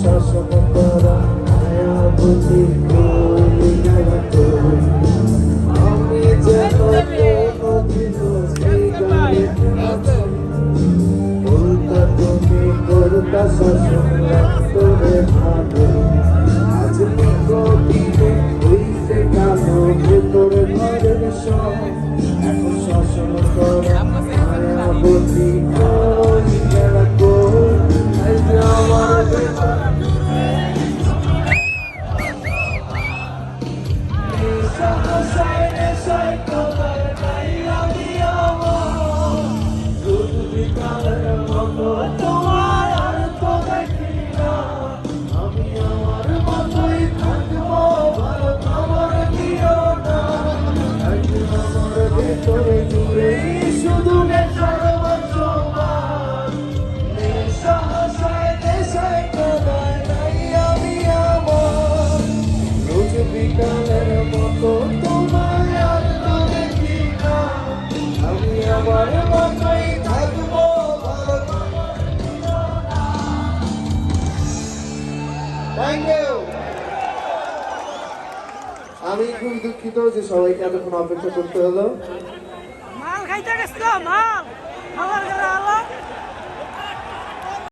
শাসন করা মায়াবতী কই গেল কই আমি যেন কোনদিন সিগারেট আছি উল্টা তুমি করতা শাসন তোরে ভাবে আজ নিকটিতে হইতে গেল ভেতরে ঘরের সব এখন শাসন করা মায়াবতী কই গেল কই এই যে আমার ভেতর আমি খুবই দুঃখিত যে সবাইকে এতক্ষণ অপেক্ষা করতে হলো। মাল খাইতে গেছিল মাল